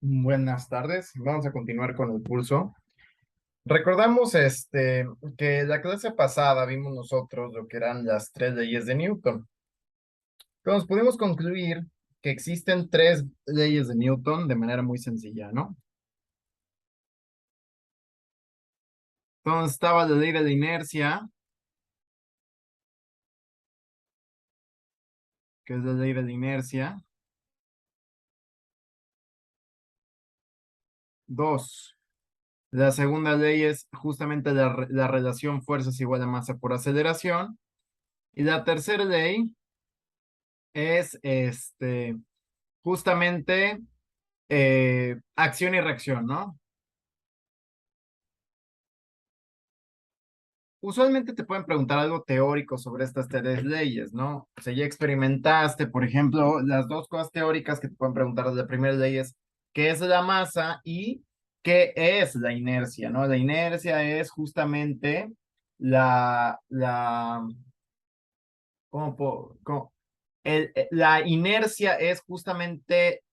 Buenas tardes, vamos a continuar con el curso. Recordamos que la clase pasada vimos nosotros lo que eran las tres leyes de Newton. Entonces pudimos concluir que existen tres leyes de Newton de manera muy sencilla, ¿no? Entonces estaba la ley de la inercia, que es la ley de la inercia. Dos, la segunda ley es justamente la relación fuerzas igual a masa por aceleración. Y la tercera ley es justamente acción y reacción, ¿no? Usualmente te pueden preguntar algo teórico sobre estas tres leyes, ¿no? O sea, ya experimentaste, por ejemplo, las dos cosas teóricas que te pueden preguntar de la primera ley es qué es la masa y qué es la inercia, ¿no? La inercia es justamente la, ¿cómo puedo? La inercia es justamente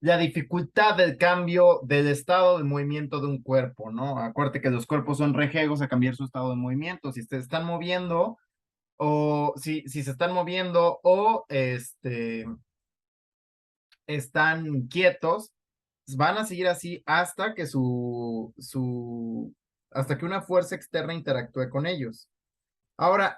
la dificultad del cambio del estado de movimiento de un cuerpo, ¿no? Acuérdate que los cuerpos son rejegos a cambiar su estado de movimiento. Si se están moviendo o si se están moviendo o están quietos, van a seguir así hasta que hasta que una fuerza externa interactúe con ellos. Ahora,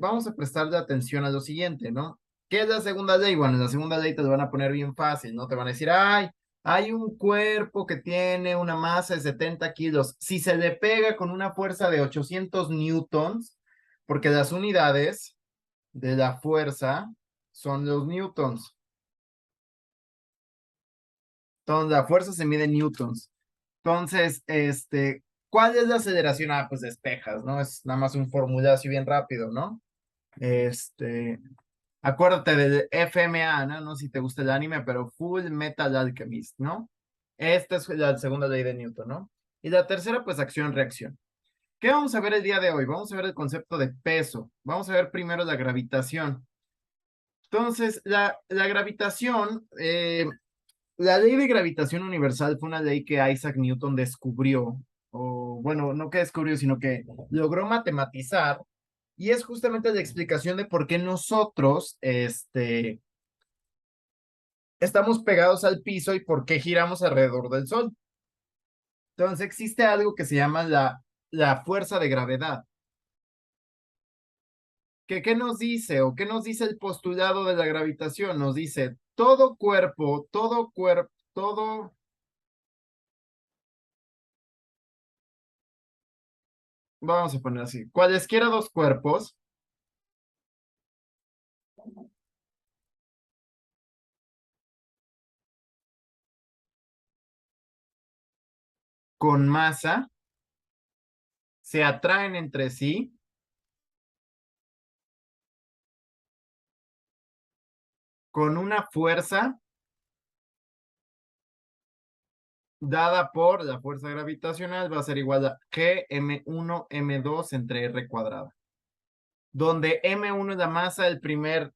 vamos a prestarle atención a lo siguiente, ¿no? ¿Qué es la segunda ley? Bueno, en la segunda ley te lo van a poner bien fácil, ¿no? Te van a decir, ay, hay un cuerpo que tiene una masa de 70 kilos. Si se le pega con una fuerza de 800 newtons, porque las unidades de la fuerza son los newtons. Entonces, la fuerza se mide en newtons. Entonces, ¿cuál es la aceleración? Ah, pues despejas, ¿no? Es nada más un formulario bien rápido, ¿no? Este, Acuérdate del FMA, ¿no? No sé si te gusta el anime, pero Full Metal Alchemist, ¿no? Esta es la segunda ley de Newton, ¿no? Y la tercera, pues acción-reacción. ¿Qué vamos a ver el día de hoy? Vamos a ver el concepto de peso. Vamos a ver primero la gravitación. Entonces, la gravitación, la ley de gravitación universal fue una ley que Isaac Newton descubrió, o bueno, no que descubrió, sino que logró matematizar, y es justamente la explicación de por qué nosotros, estamos pegados al piso y por qué giramos alrededor del Sol. Entonces existe algo que se llama la fuerza de gravedad. ¿Qué nos dice o qué nos dice el postulado de la gravitación? Nos dice todo cuerpo, vamos a poner así, cualesquiera dos cuerpos con masa se atraen entre sí con una fuerza dada por la fuerza gravitacional, va a ser igual a Gm1 m2 entre r cuadrada, donde m1 es la masa del primer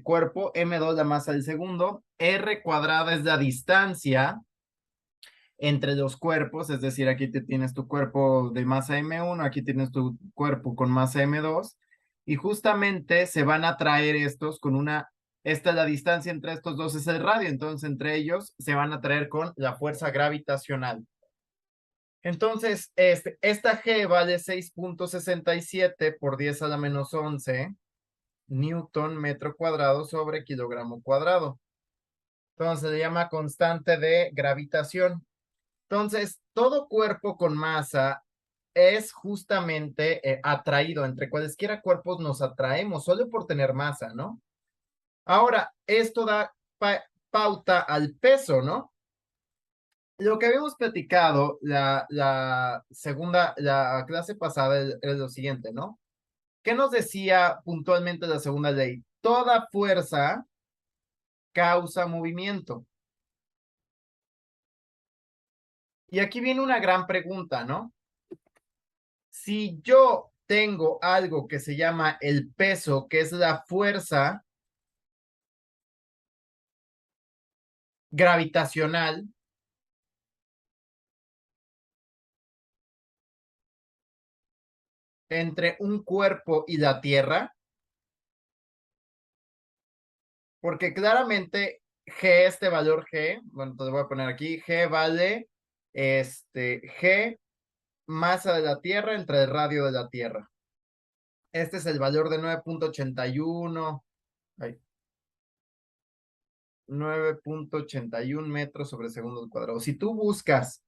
cuerpo, m2 la masa del segundo, r cuadrada es la distancia entre los cuerpos, es decir, aquí te tienes tu cuerpo de masa m1, aquí tienes tu cuerpo con masa m2, y justamente se van a traer estos con esta es la distancia entre estos dos, es el radio, entonces entre ellos se van a traer con la fuerza gravitacional. Entonces, esta G vale 6,67 por 10 a la menos 11 Newton metro cuadrado sobre kilogramo cuadrado. Entonces, se le llama constante de gravitación. Entonces, todo cuerpo con masa es justamente atraído. Entre cualesquiera cuerpos nos atraemos solo por tener masa, ¿no? Ahora, esto da pauta al peso, ¿no? Lo que habíamos platicado la clase pasada es lo siguiente, ¿no? ¿Qué nos decía puntualmente la segunda ley? Toda fuerza causa movimiento. Y aquí viene una gran pregunta, ¿no? Si yo tengo algo que se llama el peso, que es la fuerza gravitacional, entre un cuerpo y la Tierra, porque claramente G, este valor G, bueno, te lo voy a poner aquí, G vale, G, masa de la Tierra entre el radio de la Tierra. Este es el valor de 9.81, 9.81 metros sobre segundo al cuadrado. Si tú buscas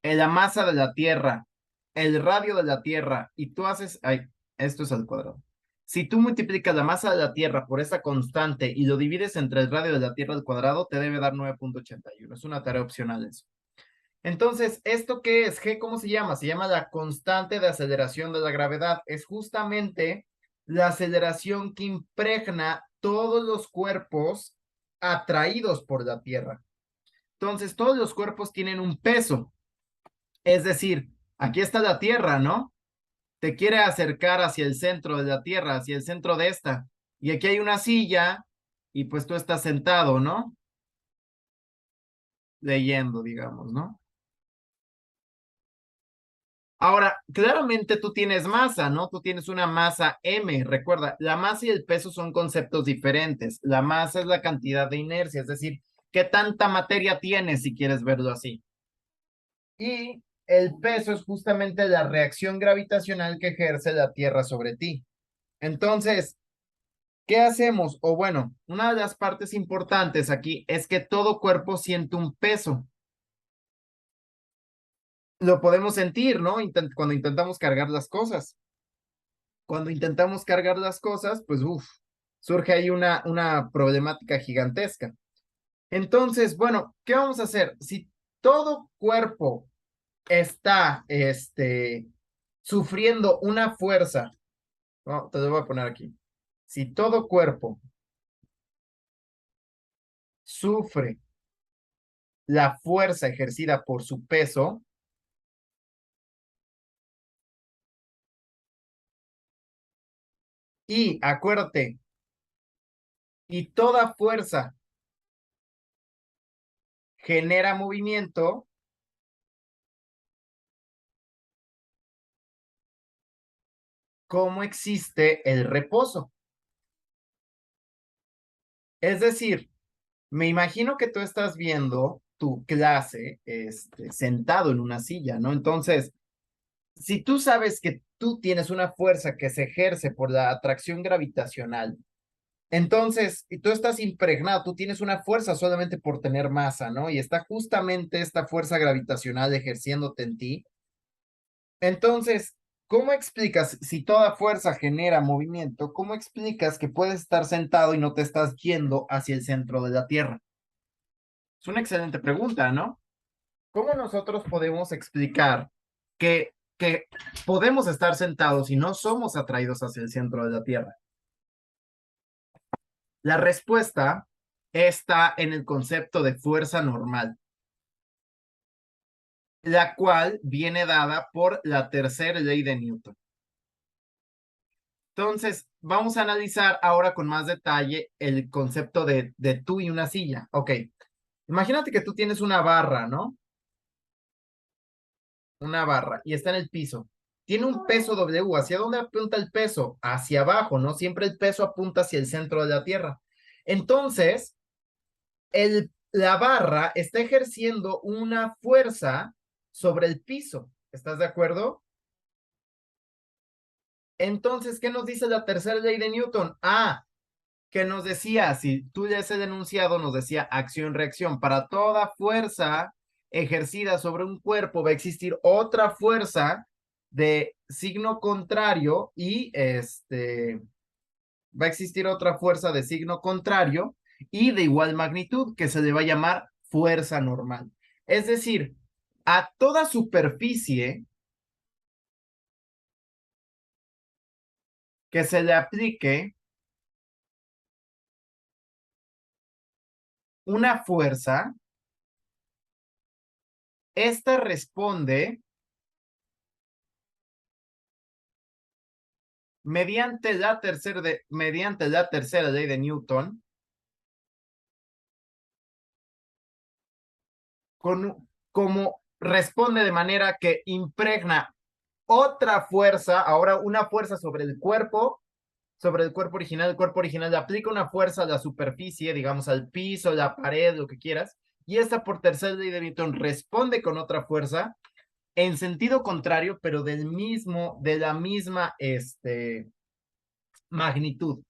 la masa de la Tierra, el radio de la Tierra, y tú haces, esto es al cuadrado. Si tú multiplicas la masa de la Tierra por esta constante y lo divides entre el radio de la Tierra al cuadrado, te debe dar 9.81. Es una tarea opcional eso. Entonces, ¿esto qué es? G, ¿cómo se llama? Se llama la constante de aceleración de la gravedad. Es justamente la aceleración que impregna todos los cuerpos atraídos por la Tierra. Entonces, todos los cuerpos tienen un peso. Es decir, aquí está la Tierra, ¿no? Te quiere acercar hacia el centro de la Tierra, hacia el centro de esta. Y aquí hay una silla y pues tú estás sentado, ¿no? Leyendo, digamos, ¿no? Ahora, claramente tú tienes masa, ¿no? Tú tienes una masa M. Recuerda, la masa y el peso son conceptos diferentes. La masa es la cantidad de inercia, es decir, qué tanta materia tienes, si quieres verlo así. Y el peso es justamente la reacción gravitacional que ejerce la Tierra sobre ti. Entonces, ¿qué hacemos? O bueno, una de las partes importantes aquí es que todo cuerpo siente un peso. Lo podemos sentir, ¿no? Cuando intentamos cargar las cosas. Cuando intentamos cargar las cosas, pues surge ahí una problemática gigantesca. Entonces, bueno, ¿qué vamos a hacer? Si todo cuerpo está sufriendo una fuerza, no, te lo voy a poner aquí. Si todo cuerpo sufre la fuerza ejercida por su peso, y acuérdate, y toda fuerza genera movimiento, ¿cómo existe el reposo? Es decir, me imagino que tú estás viendo tu clase sentado en una silla, ¿no? Entonces, si tú sabes que tú tienes una fuerza que se ejerce por la atracción gravitacional, entonces, y tú estás impregnado, tú tienes una fuerza solamente por tener masa, ¿no? Y está justamente esta fuerza gravitacional ejerciéndote en ti. Entonces, ¿cómo explicas si toda fuerza genera movimiento? ¿Cómo explicas que puedes estar sentado y no te estás yendo hacia el centro de la Tierra? Es una excelente pregunta, ¿no? ¿Cómo nosotros podemos explicar que podemos estar sentados y no somos atraídos hacia el centro de la Tierra? La respuesta está en el concepto de fuerza normal, la cual viene dada por la tercera ley de Newton. Entonces, vamos a analizar ahora con más detalle el concepto de tú y una silla. Ok, imagínate que tú tienes una barra, ¿no? Una barra y está en el piso. Tiene un peso W. ¿Hacia dónde apunta el peso? Hacia abajo, ¿no? Siempre el peso apunta hacia el centro de la Tierra. Entonces, la barra está ejerciendo una fuerza sobre el piso. ¿Estás de acuerdo? Entonces, ¿qué nos dice la tercera ley de Newton? Que nos decía, si tú ya ese enunciado nos decía acción-reacción, para toda fuerza ejercida sobre un cuerpo va a existir otra fuerza de signo contrario y va a existir otra fuerza de signo contrario y de igual magnitud que se le va a llamar fuerza normal. Es decir, a toda superficie que se le aplique una fuerza, esta responde mediante la tercera ley de Newton, como responde de manera que impregna otra fuerza, ahora una fuerza sobre el cuerpo original. El cuerpo original le aplica una fuerza a la superficie, digamos al piso, la pared, lo que quieras, y esta por tercera ley de Newton responde con otra fuerza en sentido contrario, pero de la misma, magnitud.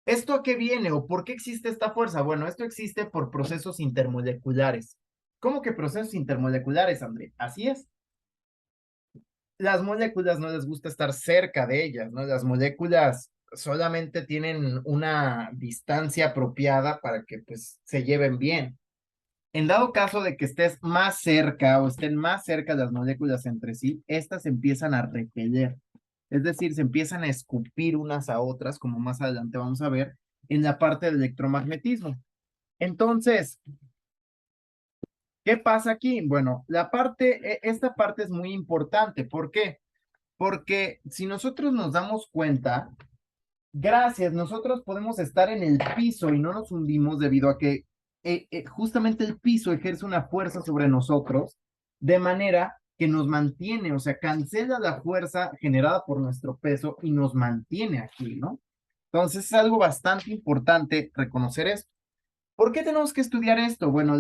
¿Esto a qué viene o por qué existe esta fuerza? Bueno, esto existe por procesos intermoleculares. ¿Cómo que procesos intermoleculares, André? Así es. Las moléculas no les gusta estar cerca de ellas, ¿no? Las moléculas solamente tienen una distancia apropiada para que pues se lleven bien. En dado caso de que estés más cerca o estén más cerca las moléculas entre sí, estas empiezan a repeler. Es decir, se empiezan a escupir unas a otras, como más adelante vamos a ver, en la parte del electromagnetismo. Entonces, ¿qué pasa aquí? Bueno, esta parte es muy importante. ¿Por qué? Porque si nosotros nos damos cuenta, gracias, nosotros podemos estar en el piso y no nos hundimos debido a que justamente el piso ejerce una fuerza sobre nosotros de manera que nos mantiene, o sea, cancela la fuerza generada por nuestro peso y nos mantiene aquí, ¿no? Entonces es algo bastante importante reconocer esto. ¿Por qué tenemos que estudiar esto? Bueno,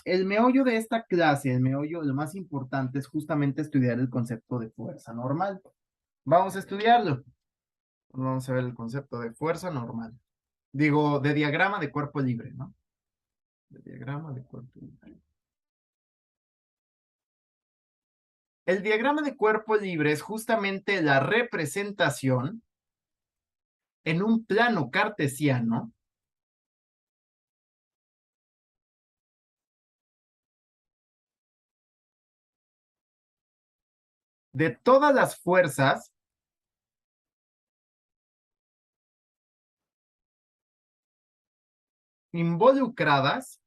el meollo de esta clase, lo más importante es justamente estudiar el concepto de fuerza normal. Vamos a estudiarlo. Vamos a ver el concepto de fuerza normal. Digo, de diagrama de cuerpo libre, ¿no? De diagrama de cuerpo libre. El diagrama de cuerpo libre es justamente la representación en un plano cartesiano de todas las fuerzas involucradas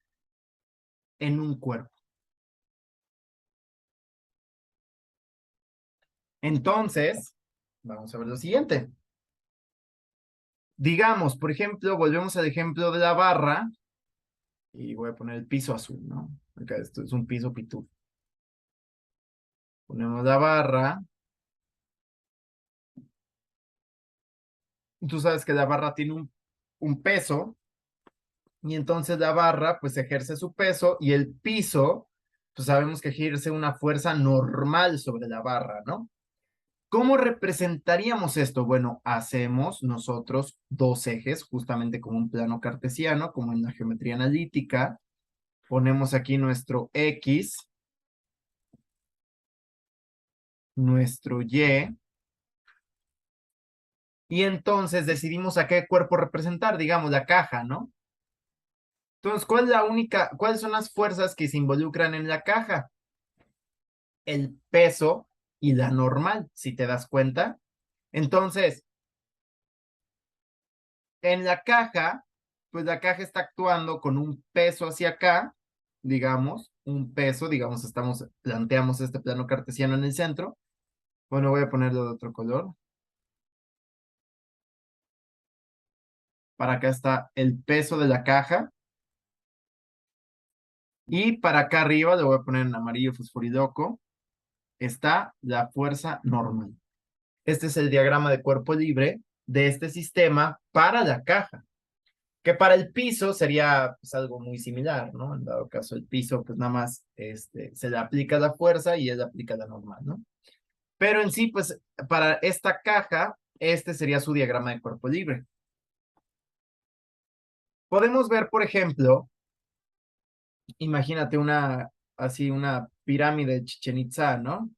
en un cuerpo. Entonces, vamos a ver lo siguiente. Digamos, por ejemplo, volvemos al ejemplo de la barra y voy a poner el piso azul, ¿no? Acá esto es un piso pitú. Ponemos la barra. Tú sabes que la barra tiene un peso y entonces la barra pues ejerce su peso y el piso, pues sabemos que ejerce una fuerza normal sobre la barra, ¿no? ¿Cómo representaríamos esto? Bueno, hacemos nosotros dos ejes, justamente como un plano cartesiano, como en la geometría analítica. Ponemos aquí nuestro X, nuestro y entonces decidimos a qué cuerpo representar, digamos, la caja, ¿no? Entonces, ¿cuáles son las fuerzas que se involucran en la caja? El peso y la normal, si te das cuenta. Entonces, en la caja, pues la caja está actuando con un peso hacia acá, digamos, un peso, digamos, planteamos este plano cartesiano en el centro. Bueno, voy a ponerlo de otro color. Para acá está el peso de la caja. Y para acá arriba, le voy a poner en amarillo fosforiloco, está la fuerza normal. Este es el diagrama de cuerpo libre de este sistema para la caja, que para el piso sería pues, algo muy similar, ¿no? En dado caso, el piso, pues nada más se le aplica la fuerza y él aplica la normal, ¿no? Pero en sí, pues para esta caja, este sería su diagrama de cuerpo libre. Podemos ver, por ejemplo, imagínate una pirámide de Chichén Itzá, ¿no?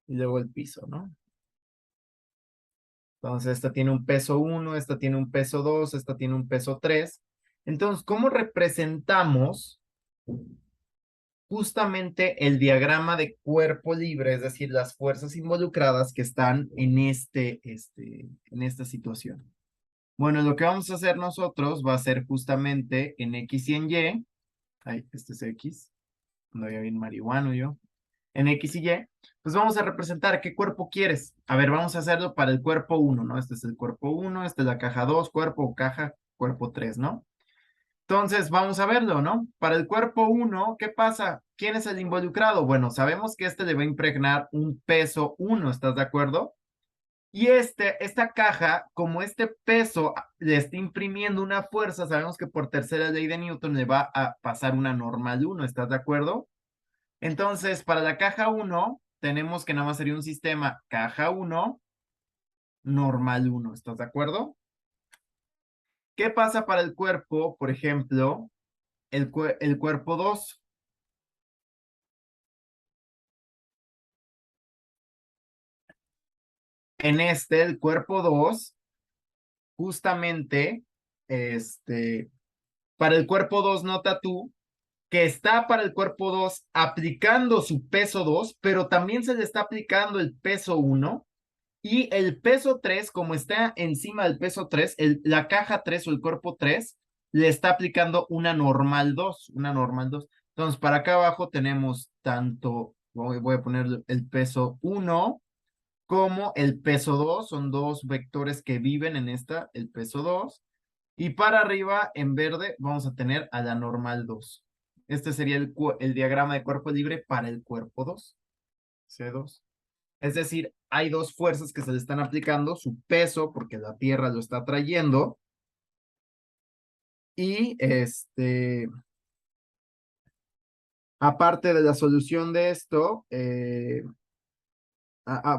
Y luego el piso, ¿no? Entonces, esta tiene un peso 1, esta tiene un peso 2, esta tiene un peso 3. Entonces, ¿cómo representamos justamente el diagrama de cuerpo libre, es decir, las fuerzas involucradas que están en esta situación? Bueno, lo que vamos a hacer nosotros va a ser justamente en X y en Y. Ay, este es X. No había bien marihuano yo. En X y Y, pues vamos a representar qué cuerpo quieres. A ver, vamos a hacerlo para el cuerpo 1, ¿no? Este es el cuerpo 1, esta es la caja 2, cuerpo, caja, cuerpo 3, ¿no? Entonces, vamos a verlo, ¿no? Para el cuerpo 1, ¿qué pasa? ¿quién es el involucrado? Bueno, sabemos que este le va a impregnar un peso 1, ¿estás de acuerdo? Y esta caja, como este peso le está imprimiendo una fuerza, sabemos que por tercera ley de Newton le va a pasar una normal 1, ¿estás de acuerdo? Entonces, para la caja 1, tenemos que nada más sería un sistema caja 1, normal 1, ¿estás de acuerdo? ¿Qué pasa para el cuerpo, por ejemplo, el cuerpo 2? El cuerpo 2, justamente, para el cuerpo 2, nota tú que está para el cuerpo 2 aplicando su peso 2, pero también se le está aplicando el peso 1 y el peso 3, como está encima del peso 3, la caja 3 o el cuerpo 3 le está aplicando una normal 2, una normal 2. Entonces, para acá abajo tenemos tanto, voy a poner el peso 1 como el peso 2, son dos vectores que viven en el peso 2. Y para arriba, en verde, vamos a tener a la normal 2. Este sería el diagrama de cuerpo libre para el cuerpo 2, C2. Es decir, hay dos fuerzas que se le están aplicando, su peso, porque la Tierra lo está trayendo, y aparte de la solución de esto,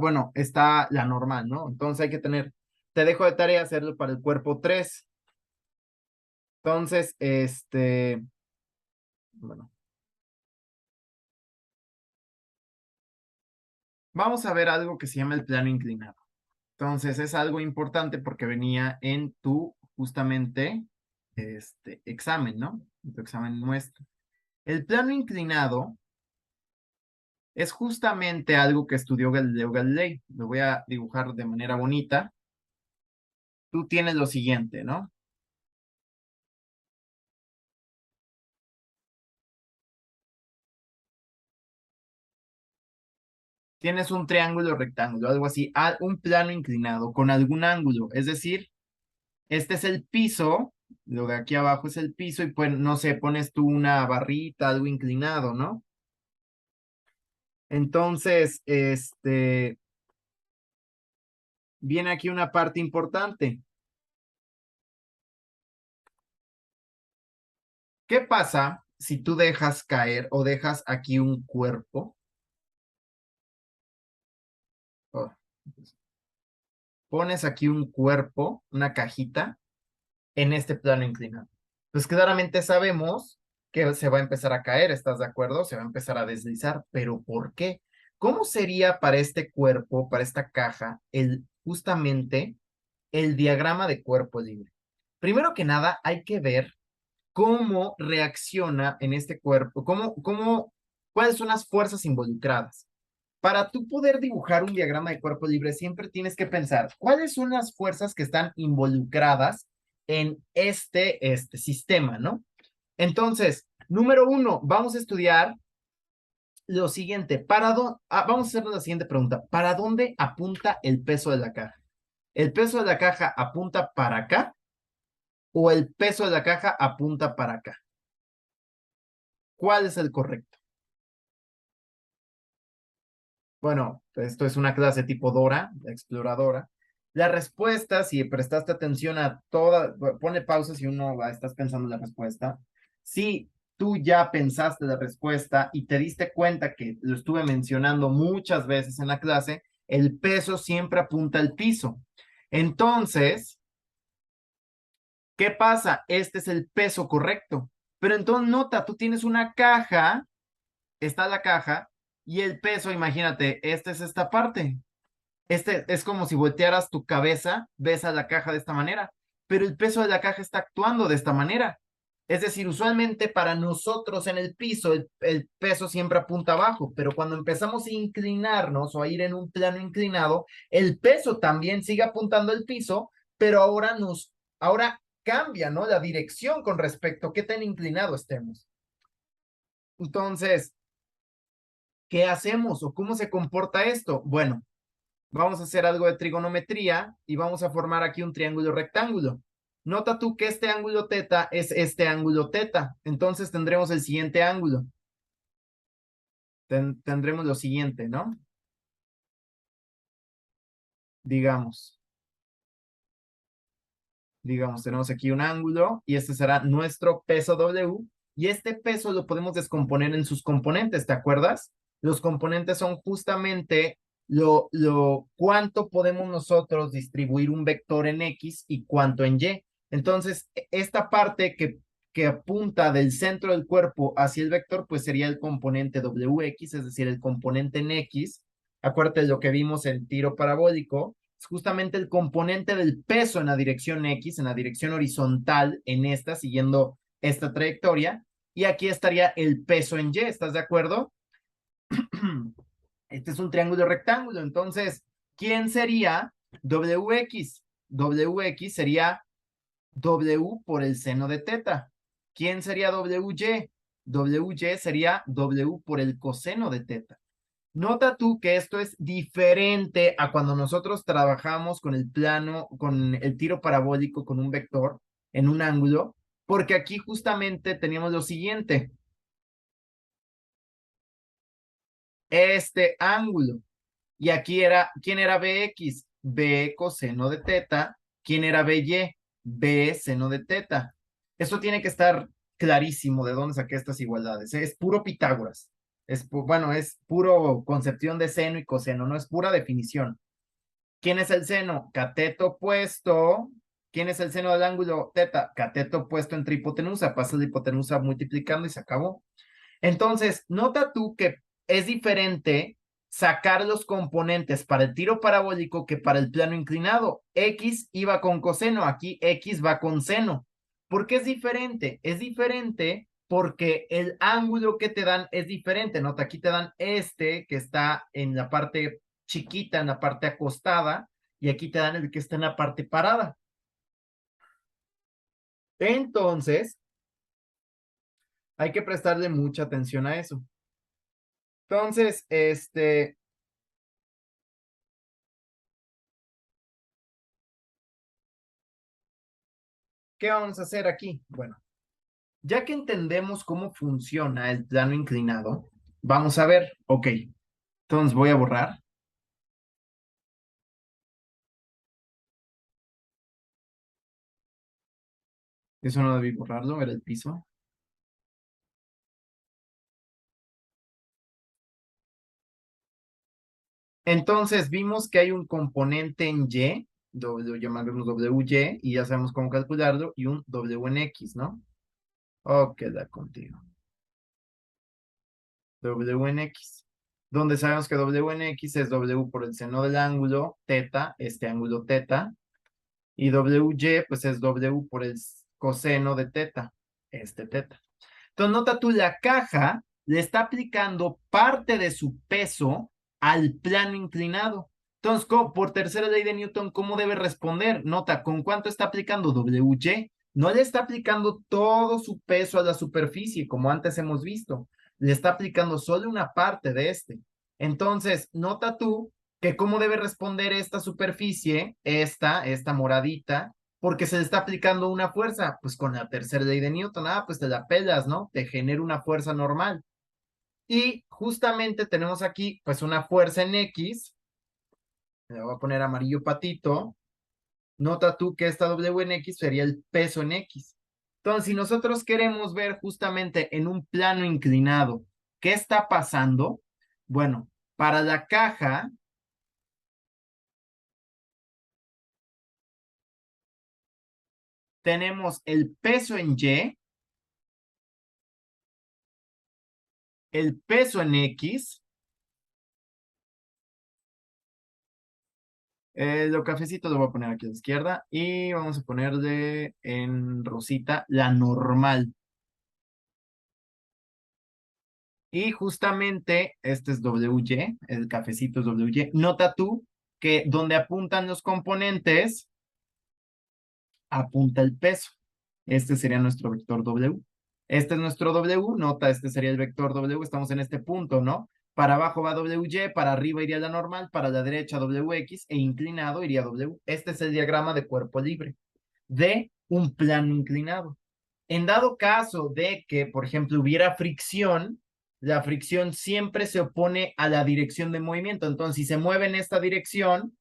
bueno, está la normal, ¿no? Entonces hay que tener, te dejo de tarea hacerlo para el cuerpo 3. Entonces, bueno, vamos a ver algo que se llama el plano inclinado. Entonces es algo importante porque venía en tu, justamente, examen, ¿no? En tu examen muestra. El plano inclinado es justamente algo que estudió Galileo Galilei. Lo voy a dibujar de manera bonita. Tú tienes lo siguiente, ¿no? Tienes un triángulo rectángulo, algo así, un plano inclinado con algún ángulo. Es decir, este es el piso, lo de aquí abajo es el piso y pues, no sé, pones tú una barrita, algo inclinado, ¿no? Entonces, viene aquí una parte importante. ¿Qué pasa si tú dejas caer o dejas aquí un cuerpo? Oh, pones aquí un cuerpo, una cajita, en este plano inclinado. Pues claramente sabemos que se va a empezar a caer, ¿estás de acuerdo? Se va a empezar a deslizar, pero ¿por qué? ¿Cómo sería para este cuerpo, para esta caja, justamente el diagrama de cuerpo libre? Primero que nada, hay que ver cómo reacciona en este cuerpo, cuáles son las fuerzas involucradas. Para tú poder dibujar un diagrama de cuerpo libre, siempre tienes que pensar cuáles son las fuerzas que están involucradas en este sistema, ¿no? Entonces, número uno, vamos a estudiar lo siguiente. Vamos a hacer la siguiente pregunta. ¿Para dónde apunta el peso de la caja? ¿El peso de la caja apunta para acá o el peso de la caja apunta para acá? ¿Cuál es el correcto? Bueno, esto es una clase tipo Dora, la exploradora. La respuesta, si prestaste atención a toda, pone pausa si estás pensando en la respuesta. Si tú ya pensaste la respuesta y te diste cuenta que lo estuve mencionando muchas veces en la clase, el peso siempre apunta al piso. Entonces, ¿qué pasa? Este es el peso correcto. Pero entonces nota, tú tienes una caja, está la caja, y el peso, imagínate, esta es esta parte. Es como si voltearas tu cabeza, ves a la caja de esta manera, pero el peso de la caja está actuando de esta manera. Es decir, usualmente para nosotros en el piso, el peso siempre apunta abajo, pero cuando empezamos a inclinarnos o a ir en un plano inclinado, el peso también sigue apuntando al piso, pero ahora cambia, ¿no? La dirección con respecto a qué tan inclinado estemos. Entonces, ¿qué hacemos o cómo se comporta esto? Bueno, vamos a hacer algo de trigonometría y vamos a formar aquí un triángulo rectángulo. Nota tú que este ángulo teta es este ángulo teta. Entonces tendremos el siguiente ángulo. tendremos lo siguiente, ¿no? Digamos, tenemos aquí un ángulo y este será nuestro peso W y este peso lo podemos descomponer en sus componentes, ¿te acuerdas? Los componentes son justamente cuánto podemos nosotros distribuir un vector en X y cuánto en Y. Entonces, esta parte que apunta del centro del cuerpo hacia el vector, pues sería el componente WX, es decir, el componente en X. Acuérdate de lo que vimos en tiro parabólico, es justamente el componente del peso en la dirección X, en la dirección horizontal, en esta, siguiendo esta trayectoria. Y aquí estaría el peso en Y, ¿estás de acuerdo? Este es un triángulo rectángulo, entonces, ¿quién sería WX? WX sería W por el seno de teta. ¿Quién sería WY? WY sería W por el coseno de teta. Nota tú que esto es diferente a cuando nosotros trabajamos con el plano, con el tiro parabólico, con un vector en un ángulo, porque aquí justamente teníamos lo siguiente, este ángulo. Y aquí era, ¿quién era BX? B coseno de teta. ¿Quién era BY? B seno de teta. Esto tiene que estar clarísimo de dónde saqué estas igualdades. Es puro Pitágoras. Bueno, es puro concepción de seno y coseno, no es pura definición. ¿Quién es el seno? Cateto opuesto. ¿Quién es el seno del ángulo teta? Cateto opuesto entre hipotenusa. Pasa la hipotenusa multiplicando y se acabó. Entonces, nota tú que es diferente sacar los componentes para el tiro parabólico que para el plano inclinado. X iba con coseno, aquí X va con seno. ¿Por qué es diferente? Es diferente porque el ángulo que te dan es diferente. Nota, aquí te dan este que está en la parte chiquita, en la parte acostada, y aquí te dan el que está en la parte parada. Entonces, hay que prestarle mucha atención a eso. Entonces, ¿qué vamos a hacer aquí? Bueno, ya que entendemos cómo funciona el plano inclinado, vamos a ver, ok, entonces voy a borrar, eso no debí borrarlo, era el piso. Entonces vimos que hay un componente en Y, llamarlo WY, y ya sabemos cómo calcularlo, y un W en X, ¿no? Ok, da contigo. W en X, donde sabemos que W en X es W por el seno del ángulo, teta, este ángulo teta, y WY, pues es W por el coseno de teta, este teta. Entonces, nota tú, la caja le está aplicando parte de su peso al plano inclinado. Entonces, por tercera ley de Newton, ¿cómo debe responder? Nota, ¿con cuánto está aplicando WY? No le está aplicando todo su peso a la superficie, como antes hemos visto. Le está aplicando solo una parte de este. Entonces, nota tú que cómo debe responder esta superficie, esta moradita, porque se le está aplicando una fuerza, pues con la tercera ley de Newton, pues te la pelas, ¿no? Te genera una fuerza normal. Y justamente tenemos aquí, pues una fuerza en X, le voy a poner amarillo patito, nota tú que esta W en X sería el peso en X. Entonces, si nosotros queremos ver justamente en un plano inclinado qué está pasando, bueno, para la caja tenemos el peso en Y, el peso en X. Lo cafecito lo voy a poner aquí a la izquierda y vamos a ponerle en rosita la normal. Y justamente este es WY, el cafecito es WY. Nota tú que donde apuntan los componentes, apunta el peso. Este sería nuestro vector W. Este es nuestro W, nota, este sería el vector W, estamos en este punto, ¿no? Para abajo va WY, para arriba iría la normal, para la derecha WX e inclinado iría W. Este es el diagrama de cuerpo libre de un plano inclinado. En dado caso de que, por ejemplo, hubiera fricción, la fricción siempre se opone a la dirección de movimiento. Entonces, si se mueve en esta dirección,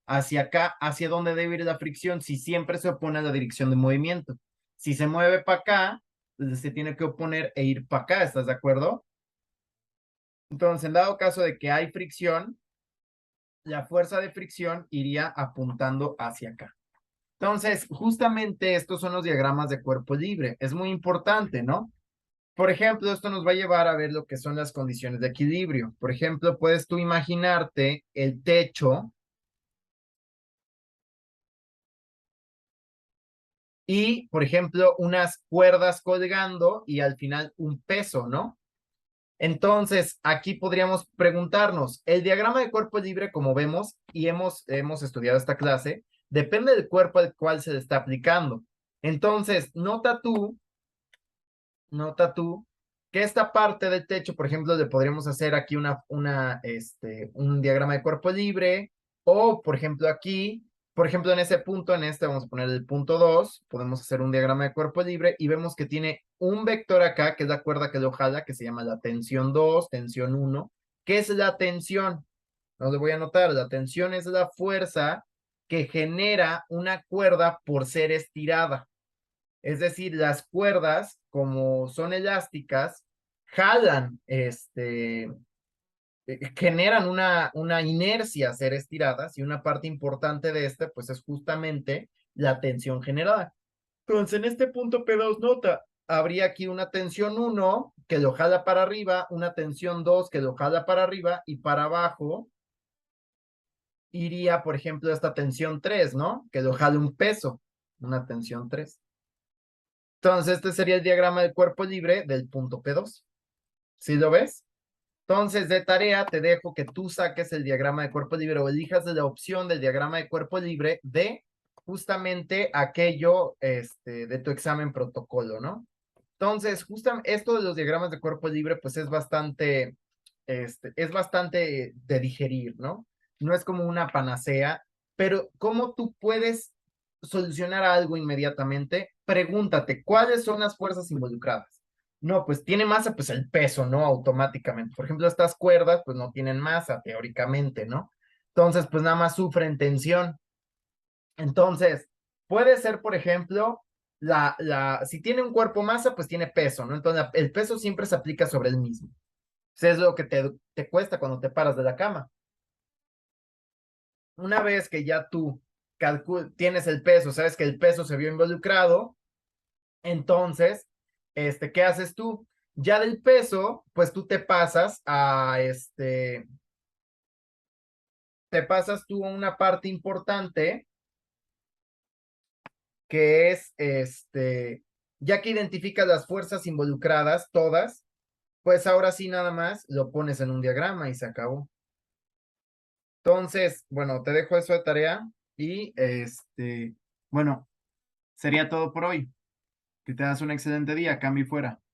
hacia acá, ¿hacia dónde debe ir la fricción? Si siempre se opone a la dirección de movimiento. Si se mueve para acá, pues se tiene que oponer e ir para acá, ¿estás de acuerdo? Entonces, en dado caso de que hay fricción, la fuerza de fricción iría apuntando hacia acá. Entonces, justamente estos son los diagramas de cuerpo libre. Es muy importante, ¿no? Por ejemplo, esto nos va a llevar a ver lo que son las condiciones de equilibrio. Por ejemplo, puedes tú imaginarte el techo y, por ejemplo, unas cuerdas colgando y al final un peso, ¿no? Entonces, aquí podríamos preguntarnos, el diagrama de cuerpo libre, como vemos y hemos estudiado esta clase, depende del cuerpo al cual se le está aplicando. Entonces, nota tú que esta parte del techo, por ejemplo, le podríamos hacer aquí un diagrama de cuerpo libre, o por ejemplo aquí, por ejemplo en ese punto, en este vamos a poner el punto 2, podemos hacer un diagrama de cuerpo libre y vemos que tiene un vector acá, que es la cuerda que lo jala, que se llama la tensión 2, tensión 1. ¿Qué es la tensión? No le voy a anotar, la tensión es la fuerza que genera una cuerda por ser estirada. Es decir, las cuerdas, como son elásticas, jalan, generan una inercia a ser estiradas y una parte importante de este, pues es justamente la tensión generada. Entonces, en este punto P2, nota, habría aquí una tensión 1 que lo jala para arriba, una tensión 2 que lo jala para arriba y para abajo iría, por ejemplo, esta tensión 3, ¿no? Que lo jala un peso, una tensión 3. Entonces, este sería el diagrama del cuerpo libre del punto P2. ¿Sí lo ves? Entonces, de tarea, te dejo que tú saques el diagrama de cuerpo libre o elijas la opción del diagrama de cuerpo libre de justamente aquello de tu examen protocolo, ¿no? Entonces, justamente esto de los diagramas de cuerpo libre, pues es bastante de digerir, ¿no? No es como una panacea, pero ¿cómo tú puedes solucionar algo inmediatamente? Pregúntate, ¿cuáles son las fuerzas involucradas? No, pues tiene masa, pues el peso, ¿no? Automáticamente. Por ejemplo, estas cuerdas, pues no tienen masa, teóricamente, ¿no? Entonces, pues nada más sufren tensión. Entonces, puede ser, por ejemplo, si tiene un cuerpo masa, pues tiene peso, ¿no? Entonces, el peso siempre se aplica sobre el mismo. Eso es lo que te cuesta cuando te paras de la cama. Una vez que ya tú tienes el peso, sabes que el peso se vio involucrado, entonces, ¿qué haces tú? Ya del peso, pues tú te pasas tú a una parte importante que es, ya que identificas las fuerzas involucradas, todas, pues ahora sí nada más lo pones en un diagrama y se acabó. Entonces, bueno, te dejo eso de tarea y bueno, sería todo por hoy. Que tengas un excelente día, cambio y fuera.